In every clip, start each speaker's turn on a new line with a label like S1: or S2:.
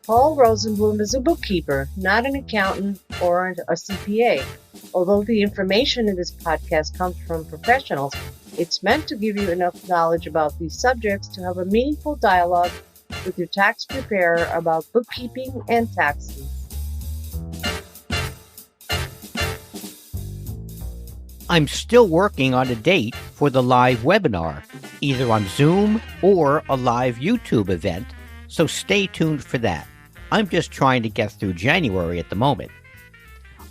S1: Paul Rosenblum is a bookkeeper, not an accountant or a CPA. Although the information in this podcast comes from professionals, it's meant to give you enough knowledge about these subjects to have a meaningful dialogue with your tax preparer about bookkeeping and taxes.
S2: I'm still working on a date for the live webinar, either on Zoom or a live YouTube event, so stay tuned for that. I'm just trying to get through January at the moment.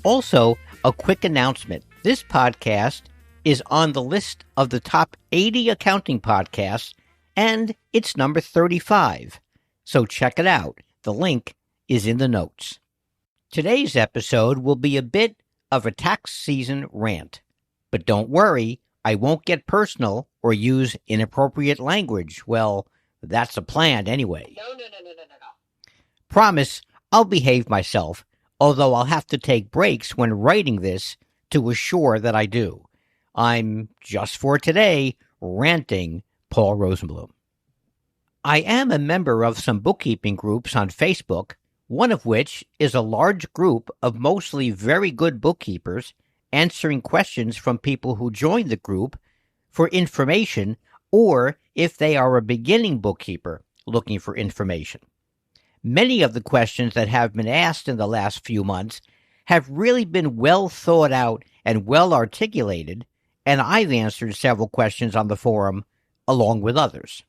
S2: Also, a quick announcement. This podcast is on the list of the top 80 accounting podcasts, and it's number 35. So check it out. The link is in the notes. Today's episode will be a bit of a tax season rant. But don't worry, I won't get personal or use inappropriate language. Well, that's a plan anyway. No. Promise, I'll behave myself, although I'll have to take breaks when writing this to assure that I do. I'm, just for today, ranting Paul Rosenblum. I am a member of some bookkeeping groups on Facebook, one of which is a large group of mostly very good bookkeepers answering questions from people who join the group for information or if they are a beginning bookkeeper looking for information. Many of the questions that have been asked in the last few months have really been well thought out and well articulated, and I've answered several questions on the forum along with others.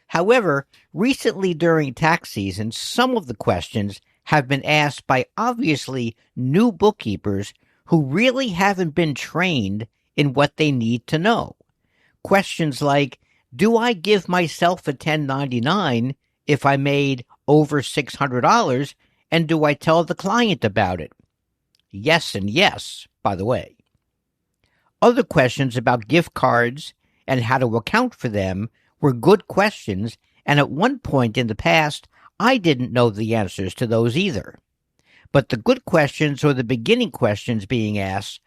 S2: However, recently during tax season, some of the questions have been asked by obviously new bookkeepers who really haven't been trained in what they need to know. Questions like, do I give myself a 1099 if I made over $600, and do I tell the client about it? Yes and yes, by the way. Other questions about gift cards and how to account for them were good questions, and at one point in the past, I didn't know the answers to those either. But the good questions or the beginning questions being asked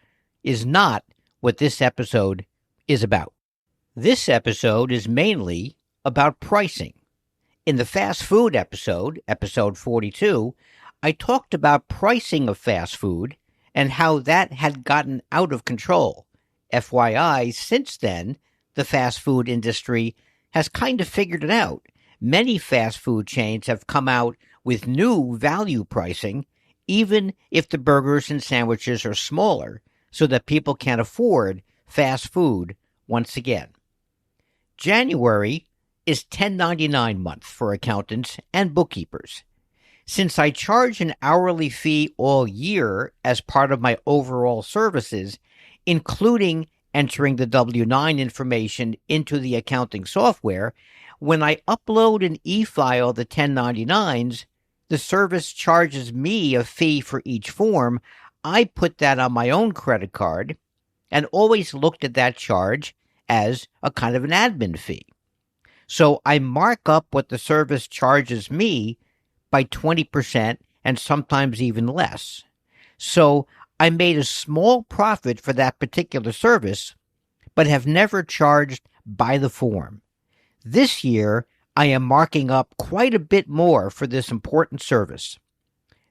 S2: is not what this episode is about. This episode is mainly about pricing. In the fast food episode, episode 42, I talked about pricing of fast food and how that had gotten out of control. FYI, since then, the fast food industry has kind of figured it out. Many fast food chains have come out with new value pricing, even if the burgers and sandwiches are smaller, so that people can afford fast food once again. January is 1099 month for accountants and bookkeepers. Since I charge an hourly fee all year as part of my overall services, including entering the W-9 information into the accounting software, when I upload and e-file the 1099s, the service charges me a fee for each form. I put that on my own credit card and always looked at that charge as a kind of an admin fee. So I mark up what the service charges me by 20% and sometimes even less. So I made a small profit for that particular service, but have never charged by the form. This year, I am marking up quite a bit more for this important service.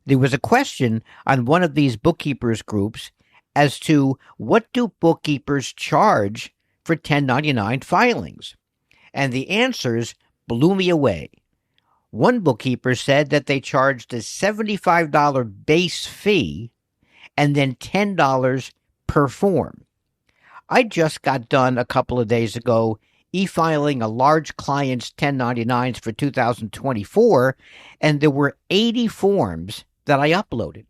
S2: There was a question on one of these bookkeepers groups as to what do bookkeepers charge for 1099 filings? And the answers blew me away. One bookkeeper said that they charged a $75 base fee and then $10 per form. I just got done a couple of days ago e-filing a large client's 1099s for 2024, and there were 80 forms that I uploaded.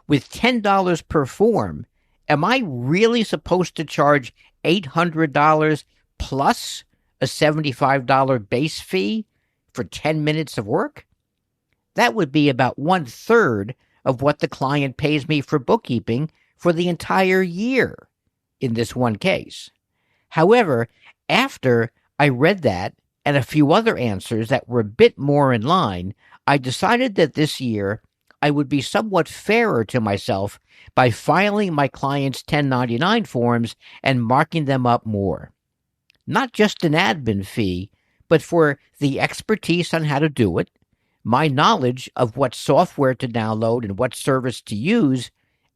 S2: With $10 per form, am I really supposed to charge $800 plus a $75 base fee for 10 minutes of work? That would be about 1/3 of what the client pays me for bookkeeping for the entire year in this one case. However, after I read that and a few other answers that were a bit more in line, I decided that this year I would be somewhat fairer to myself by filing my clients' 1099 forms and marking them up more. Not just an admin fee, but for the expertise on how to do it, my knowledge of what software to download and what service to use,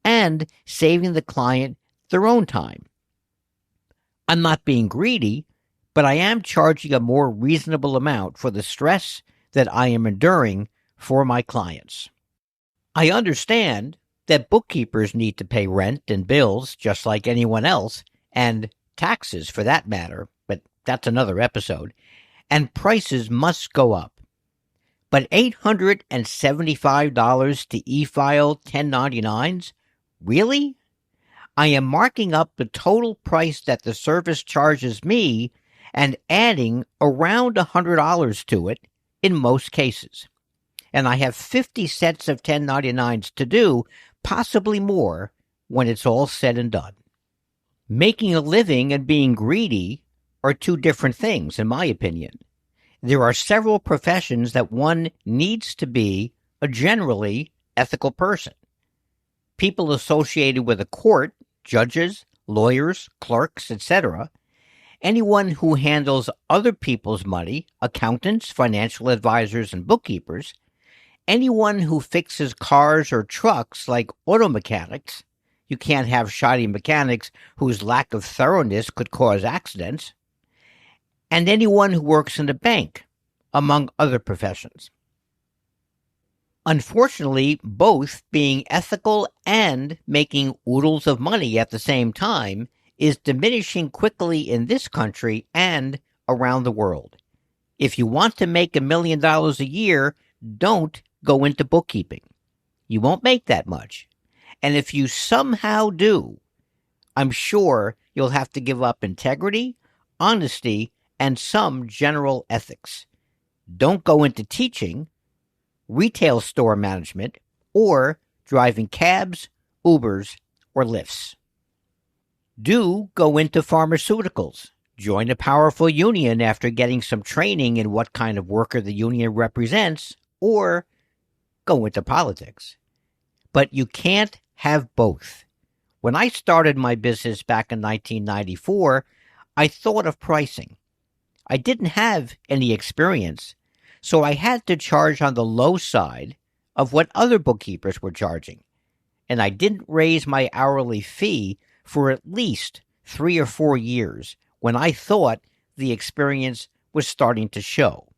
S2: and saving the client their own time. I'm not being greedy, but I am charging a more reasonable amount for the stress that I am enduring for my clients. I understand that bookkeepers need to pay rent and bills just like anyone else, and taxes for that matter, but that's another episode, and prices must go up. But $875 to e-file 1099s? Really? I am marking up the total price that the service charges me and adding around $100 to it in most cases. And I have 50 sets of 1099s to do, possibly more, when it's all said and done. Making a living and being greedy are two different things, in my opinion. There are several professions that one needs to be a generally ethical person. People associated with a court, judges, lawyers, clerks, etc., anyone who handles other people's money, accountants, financial advisors, and bookkeepers, anyone who fixes cars or trucks like auto mechanics. You can't have shoddy mechanics whose lack of thoroughness could cause accidents. And anyone who works in a bank, among other professions. Unfortunately, both being ethical and making oodles of money at the same time is diminishing quickly in this country and around the world. If you want to make $1 million a year, don't go into bookkeeping. You won't make that much. And if you somehow do, I'm sure you'll have to give up integrity, honesty, and some general ethics. Don't go into teaching, retail store management, or driving cabs, Ubers, or Lyfts. Do go into pharmaceuticals. Join a powerful union after getting some training in what kind of worker the union represents, or go into politics. But you can't have both. When I started my business back in 1994, I thought of pricing. I didn't have any experience, so I had to charge on the low side of what other bookkeepers were charging. And I didn't raise my hourly fee for at least 3 or 4 years when I thought the experience was starting to show.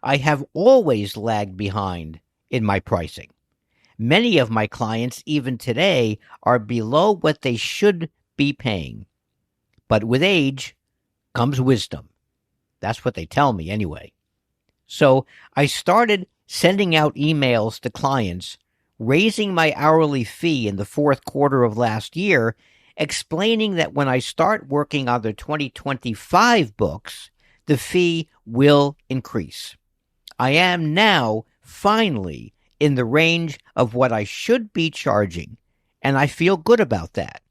S2: I have always lagged behind in my pricing. Many of my clients, even today, are below what they should be paying. But with age comes wisdom. That's what they tell me anyway. So I started sending out emails to clients, raising my hourly fee in the fourth quarter of last year, explaining that when I start working on the 2025 books, the fee will increase. I am now finally in the range of what I should be charging, and I feel good about that.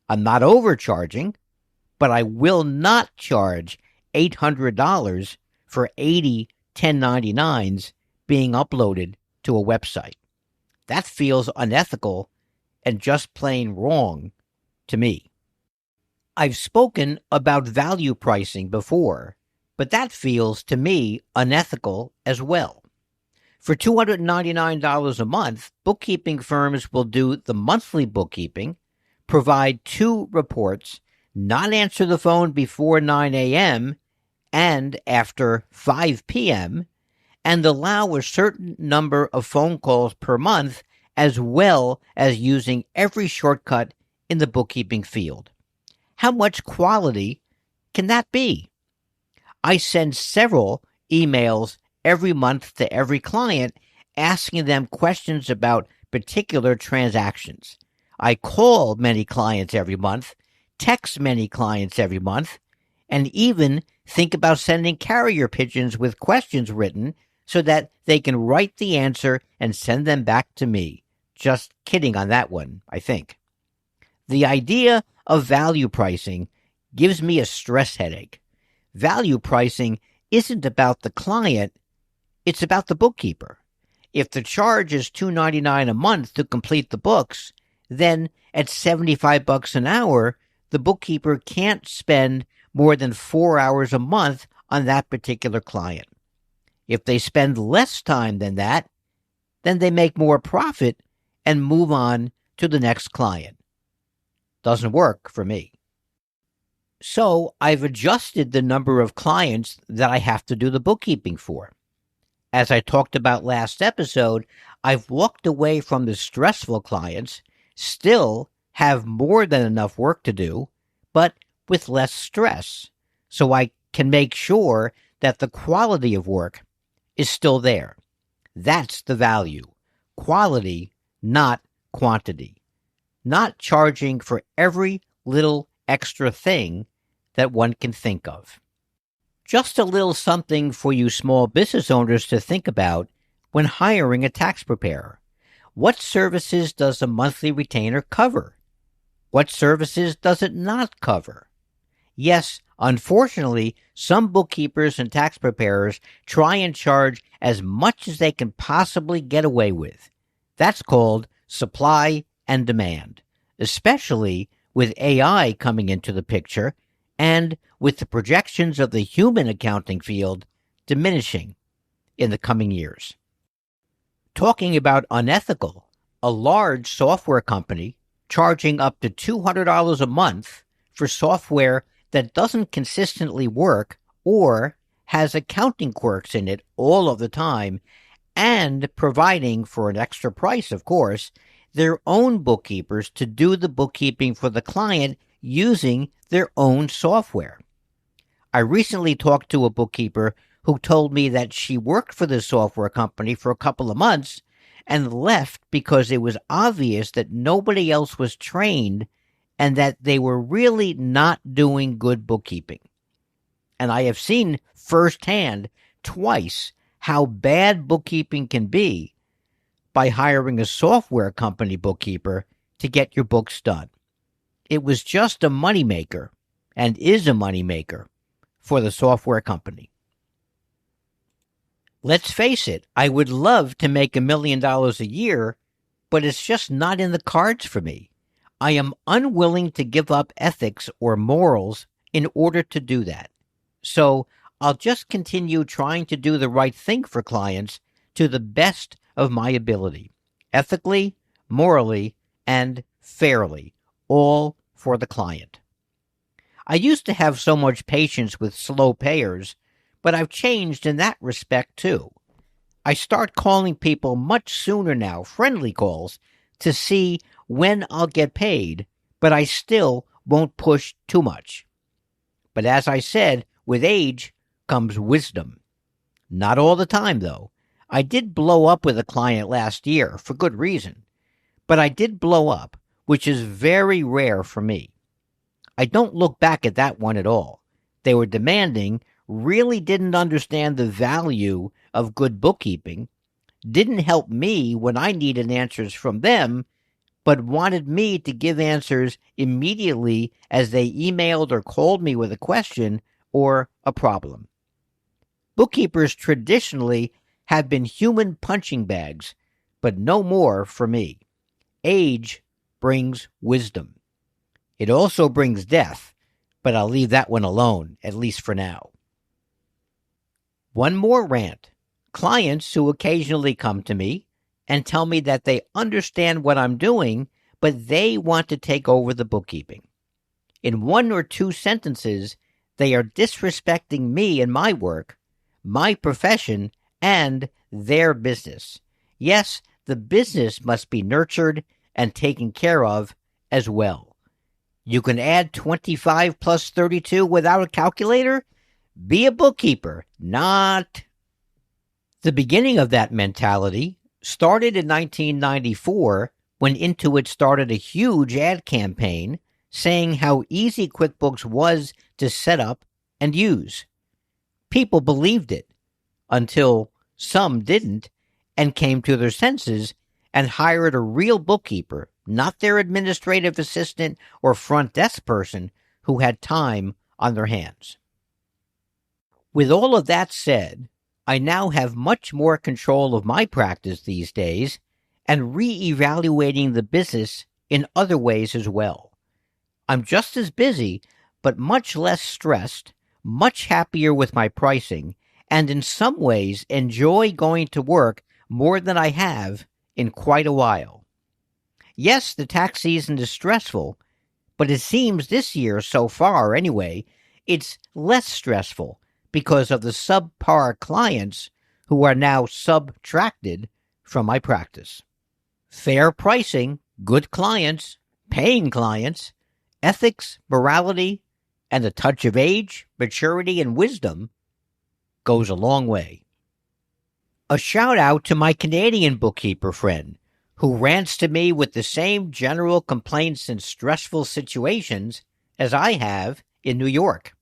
S2: I'm not overcharging, but I will not charge $800 for 80 1099s being uploaded to a website. That feels unethical and just plain wrong to me. I've spoken about value pricing before, but that feels to me unethical as well. For $299 a month, bookkeeping firms will do the monthly bookkeeping, provide 2 reports, not answer the phone before 9 a.m., and after 5 p.m., and allow a certain number of phone calls per month, as well as using every shortcut in the bookkeeping field. How much quality can that be? I send several emails every month to every client asking them questions about particular transactions. I call many clients every month, text many clients every month, and even think about sending carrier pigeons with questions written so that they can write the answer and send them back to me. Just kidding on that one, I think. The idea of value pricing gives me a stress headache. Value pricing isn't about the client, it's about the bookkeeper. If the charge is $299 a month to complete the books, then at $75 an hour, the bookkeeper can't spend more than 4 hours a month on that particular client. If they spend less time than that, then they make more profit and move on to the next client. Doesn't work for me. So I've adjusted the number of clients that I have to do the bookkeeping for. As I talked about last episode, I've walked away from the stressful clients, still have more than enough work to do, but with less stress, so I can make sure that the quality of work is still there. That's the value. Quality, not quantity. Not charging for every little extra thing that one can think of. Just a little something for you small business owners to think about when hiring a tax preparer. What services does a monthly retainer cover? What services does it not cover? Yes, unfortunately, some bookkeepers and tax preparers try and charge as much as they can possibly get away with. That's called supply and demand, especially with AI coming into the picture and with the projections of the human accounting field diminishing in the coming years. Talking about unethical, a large software company charging up to $200 a month for software that doesn't consistently work or has accounting quirks in it all of the time, and providing, for an extra price of course, their own bookkeepers to do the bookkeeping for the client using their own software. I recently talked to a bookkeeper who told me that she worked for this software company for a couple of months and left because it was obvious that nobody else was trained and that they were really not doing good bookkeeping. And I have seen firsthand twice how bad bookkeeping can be by hiring a software company bookkeeper to get your books done. It was just a moneymaker, and is a moneymaker, for the software company. Let's face it, I would love to make $1 million a year, but it's just not in the cards for me. I am unwilling to give up ethics or morals in order to do that. So I'll just continue trying to do the right thing for clients to the best of my ability, ethically, morally, and fairly, all for the client. I used to have so much patience with slow payers, but I've changed in that respect too. I start calling people much sooner now, friendly calls, to see when I'll get paid, but I still won't push too much. But as I said, with age comes wisdom. Not all the time, though. I did blow up with a client last year, for good reason. But I did blow up, which is very rare for me. I don't look back at that one at all. They were demanding, really didn't understand the value of good bookkeeping, didn't help me when I needed answers from them, but wanted me to give answers immediately as they emailed or called me with a question or a problem. Bookkeepers traditionally have been human punching bags, but no more for me. Age brings wisdom. It also brings death, but I'll leave that one alone, at least for now. One more rant. Clients who occasionally come to me and tell me that they understand what I'm doing, but they want to take over the bookkeeping. In 1 or 2 sentences, they are disrespecting me and my work, my profession, and their business. Yes, the business must be nurtured and taken care of as well. You can add 25 plus 32 without a calculator? Be a bookkeeper, not. The beginning of that mentality started in 1994 when Intuit started a huge ad campaign saying how easy QuickBooks was to set up and use. People believed it until some didn't and came to their senses and hired a real bookkeeper, not their administrative assistant or front desk person who had time on their hands. With all of that said, I now have much more control of my practice these days and re-evaluating the business in other ways as well. I'm just as busy, but much less stressed, much happier with my pricing, and in some ways enjoy going to work more than I have in quite a while. Yes, the tax season is stressful, but it seems this year so far anyway, it's less stressful because of the subpar clients who are now subtracted from my practice. Fair pricing, good clients, paying clients, ethics, morality, and a touch of age, maturity, and wisdom goes a long way. A shout out to my Canadian bookkeeper friend who rants to me with the same general complaints and stressful situations as I have in New York.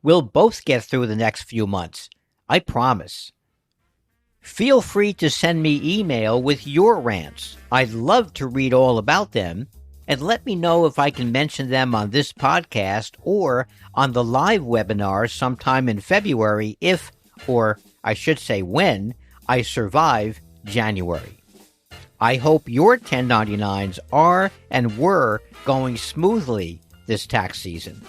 S2: We'll both get through the next few months, I promise. Feel free to send me email with your rants. I'd love to read all about them, and let me know if I can mention them on this podcast or on the live webinar sometime in February if, or I should say when, I survive January. I hope your 1099s are and were going smoothly this tax season.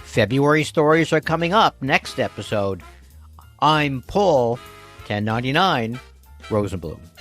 S2: February stories are coming up next episode. I'm Paul, 1099 Rosenblum.